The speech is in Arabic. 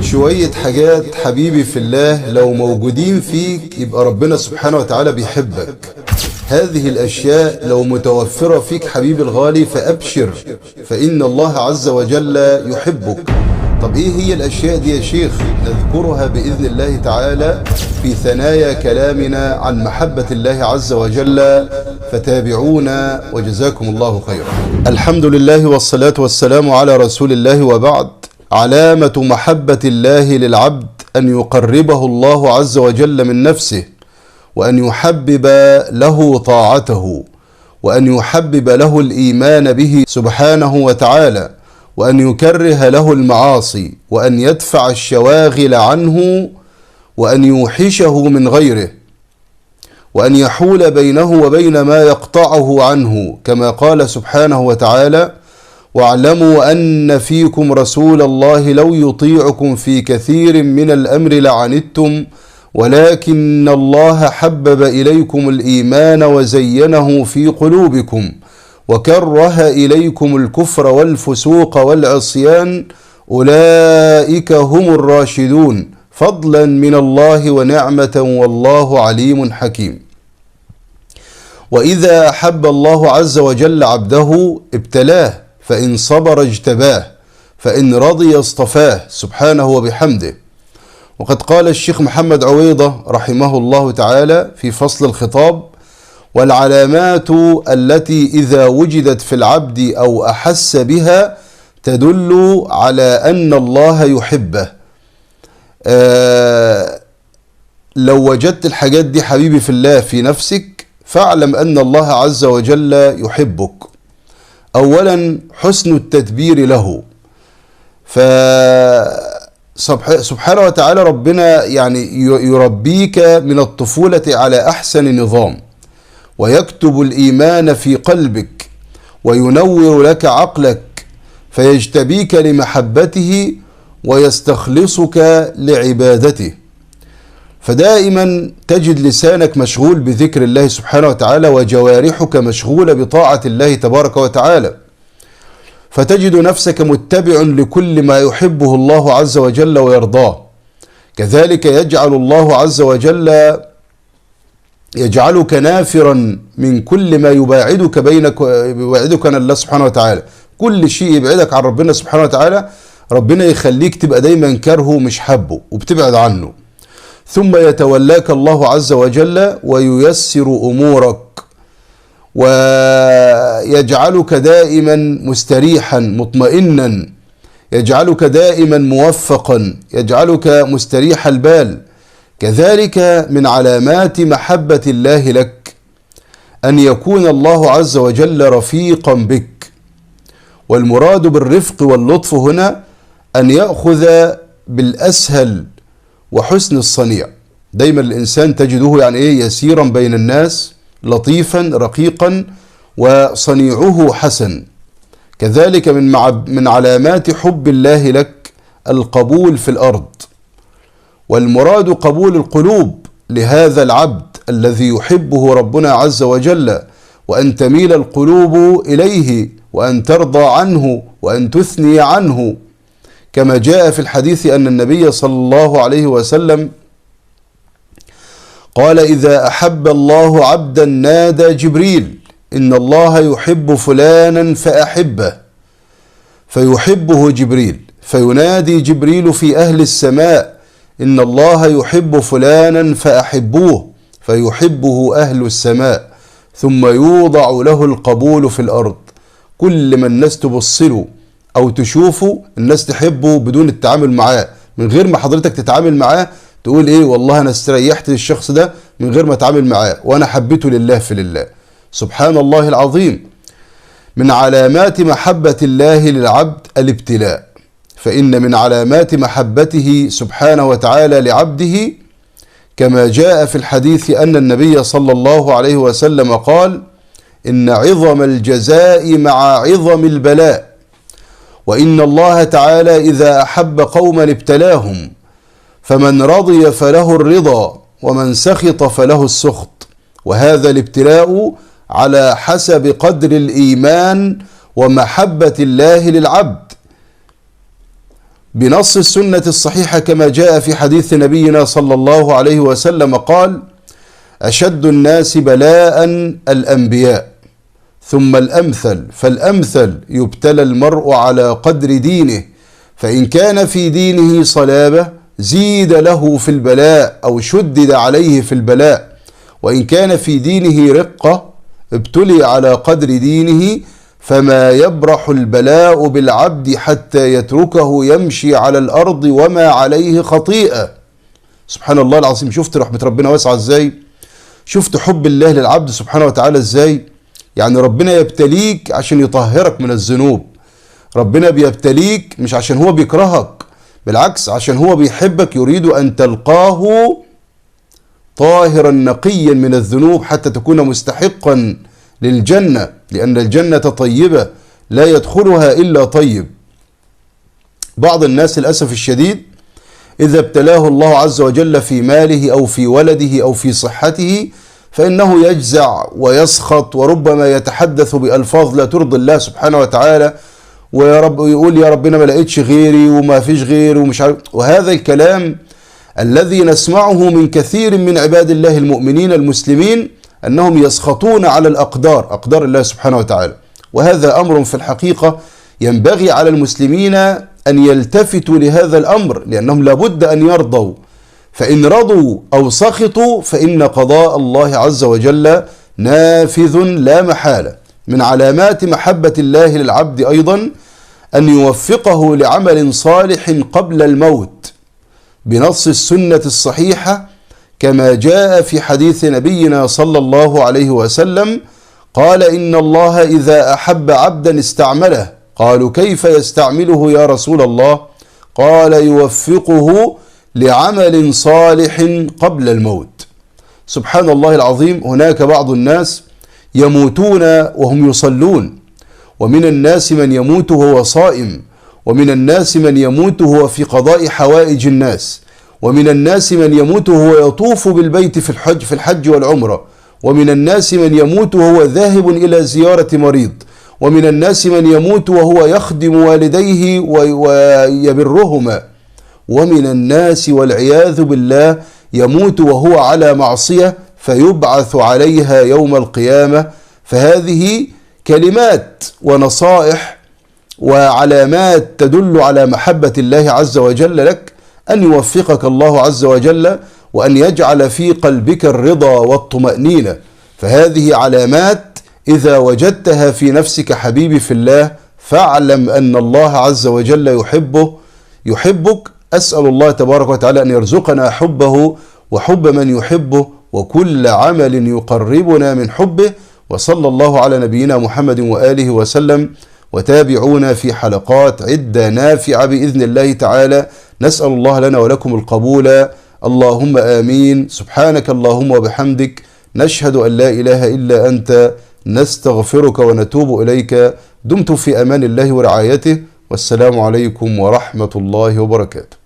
شوية حاجات حبيبي في الله لو موجودين فيك يبقى ربنا سبحانه وتعالى بيحبك. هذه الأشياء لو متوفرة فيك حبيبي الغالي فأبشر، فإن الله عز وجل يحبك. طب إيه هي الأشياء دي يا شيخ؟ نذكرها بإذن الله تعالى في ثنايا كلامنا عن محبة الله عز وجل، فتابعونا وجزاكم الله خيرا. الحمد لله والصلاة والسلام على رسول الله، وبعد. علامة محبة الله للعبد أن يقربه الله عز وجل من نفسه، وأن يحبب له طاعته، وأن يحبب له الإيمان به سبحانه وتعالى، وأن يكره له المعاصي، وأن يدفع الشواغل عنه، وأن يوحشه من غيره، وأن يحول بينه وبين ما يقطعه عنه، كما قال سبحانه وتعالى: واعلموا أن فيكم رسول الله لو يطيعكم في كثير من الأمر لعنتم ولكن الله حبب إليكم الإيمان وزينه في قلوبكم وكره إليكم الكفر والفسوق والعصيان أولئك هم الراشدون فضلا من الله ونعمة والله عليم حكيم. وإذا أحب الله عز وجل عبده ابتلاه، فإن صبر اجتباه، فإن رضي اصطفاه سبحانه وبحمده. وقد قال الشيخ محمد عويضة رحمه الله تعالى في فصل الخطاب: والعلامات التي إذا وجدت في العبد أو أحس بها تدل على أن الله يحبه. لو وجدت الحاجات دي حبيبي في الله في نفسك فاعلم أن الله عز وجل يحبك. أولا حسن التدبير له، فسبحانه وتعالى ربنا يعني يربيك من الطفولة على أحسن نظام، ويكتب الإيمان في قلبك، وينور لك عقلك، فيجتبيك لمحبته ويستخلصك لعبادته. فدائما تجد لسانك مشغول بذكر الله سبحانه وتعالى، وجوارحك مشغولة بطاعة الله تبارك وتعالى، فتجد نفسك متبع لكل ما يحبه الله عز وجل ويرضاه. كذلك يجعل الله عز وجل يجعلك نافرا من كل ما يبعدك عن الله سبحانه وتعالى. كل شيء يبعدك عن ربنا سبحانه وتعالى ربنا يخليك تبقى دايما كرهه مش حبه وبتبعد عنه. ثم يتولاك الله عز وجل وييسر أمورك، ويجعلك دائما مستريحا مطمئنا، يجعلك دائما موفقا، يجعلك مستريح البال. كذلك من علامات محبة الله لك أن يكون الله عز وجل رفيقا بك. والمراد بالرفق واللطف هنا أن يأخذ بالأسهل وحسن الصنيع. دايما الإنسان تجده يعني يسيرا بين الناس، لطيفا رقيقا، وصنيعه حسن. كذلك من علامات حب الله لك القبول في الأرض، والمراد قبول القلوب لهذا العبد الذي يحبه ربنا عز وجل، وأن تميل القلوب إليه، وأن ترضى عنه، وأن تثني عنه، كما جاء في الحديث أن النبي صلى الله عليه وسلم قال: إذا أحب الله عبدا نادى جبريل إن الله يحب فلانا فأحبه، فيحبه جبريل، فينادي جبريل في أهل السماء إن الله يحب فلانا فأحبوه، فيحبه أهل السماء، ثم يوضع له القبول في الأرض. كل ما الناس تبصله أو تشوفه الناس تحبه بدون التعامل معاه، من غير ما حضرتك تتعامل معاه تقول إيه والله أنا استريحت للشخص ده من غير ما أتعامل معاه، وأنا حبيته لله في لله. سبحان الله العظيم. من علامات محبة الله للعبد الابتلاء، فإن من علامات محبته سبحانه وتعالى لعبده كما جاء في الحديث أن النبي صلى الله عليه وسلم قال: إن عظم الجزاء مع عظم البلاء، وإن الله تعالى إذا أحب قوما ابتلاهم، فمن رضي فله الرضا ومن سخط فله السخط. وهذا الابتلاء على حسب قدر الإيمان ومحبة الله للعبد. بنص السنة الصحيحة كما جاء في حديث نبينا صلى الله عليه وسلم قال: أشد الناس بلاء الأنبياء ثم الأمثل فالأمثل، يبتلى المرء على قدر دينه، فإن كان في دينه صلابة زيد له في البلاء أو شدد عليه في البلاء، وإن كان في دينه رقة ابتلي على قدر دينه، فما يبرح البلاء بالعبد حتى يتركه يمشي على الأرض وما عليه خطيئة. سبحان الله العظيم. شفت رحمة ربنا واسعة ازاي؟ شفت حب الله للعبد سبحانه وتعالى ازاي؟ يعني ربنا يبتليك عشان يطهرك من الذنوب. ربنا بيبتليك مش عشان هو بيكرهك، بالعكس عشان هو بيحبك، يريد أن تلقاه طاهرا نقيا من الذنوب حتى تكون مستحقا للجنة، لأن الجنة طيبة لا يدخلها إلا طيب. بعض الناس للأسف الشديد إذا ابتلاه الله عز وجل في ماله أو في ولده أو في صحته فإنه يجزع ويسخط، وربما يتحدث بألفاظ لا ترضي الله سبحانه وتعالى، ويقول يا ربنا ما لقيتش غيري وما فيش غيري ومش عارف. وهذا الكلام الذي نسمعه من كثير من عباد الله المؤمنين المسلمين، أنهم يسخطون على أقدار الله سبحانه وتعالى. وهذا أمر في الحقيقة ينبغي على المسلمين أن يلتفتوا لهذا الأمر، لأنهم لابد أن يرضوا، فإن رضوا أو سخطوا فإن قضاء الله عز وجل نافذ لا محالة. من علامات محبة الله للعبد أيضا أن يوفقه لعمل صالح قبل الموت بنص السنة الصحيحة كما جاء في حديث نبينا صلى الله عليه وسلم قال: إن الله إذا أحب عبدا استعمله. قالوا: كيف يستعمله يا رسول الله؟ قال: يوفقه لعمل صالح قبل الموت. سبحان الله العظيم. هناك بعض الناس يموتون وهم يصلون، ومن الناس من يموت وهو صائم، ومن الناس من يموت وهو في قضاء حوائج الناس، ومن الناس من يموت وهو يطوف بالبيت في الحج والعمرة، ومن الناس من يموت وهو ذاهب إلى زيارة مريض، ومن الناس من يموت وهو يخدم والديه ويبرهما، ومن الناس والعياذ بالله يموت وهو على معصية فيبعث عليها يوم القيامة. فهذه كلمات ونصائح وعلامات تدل على محبة الله عز وجل لك، أن يوفقك الله عز وجل وأن يجعل في قلبك الرضا والطمأنينة. فهذه علامات إذا وجدتها في نفسك حبيبي في الله فاعلم أن الله عز وجل يحبك. أسأل الله تبارك وتعالى أن يرزقنا حبه وحب من يحبه وكل عمل يقربنا من حبه. وصلى الله على نبينا محمد وآله وسلم. وتابعونا في حلقات عدة نافعة بإذن الله تعالى. نسأل الله لنا ولكم القبول. اللهم آمين. سبحانك اللهم وبحمدك، نشهد أن لا إله إلا أنت، نستغفرك ونتوب إليك. دمتم في أمان الله ورعايته، والسلام عليكم ورحمة الله وبركاته.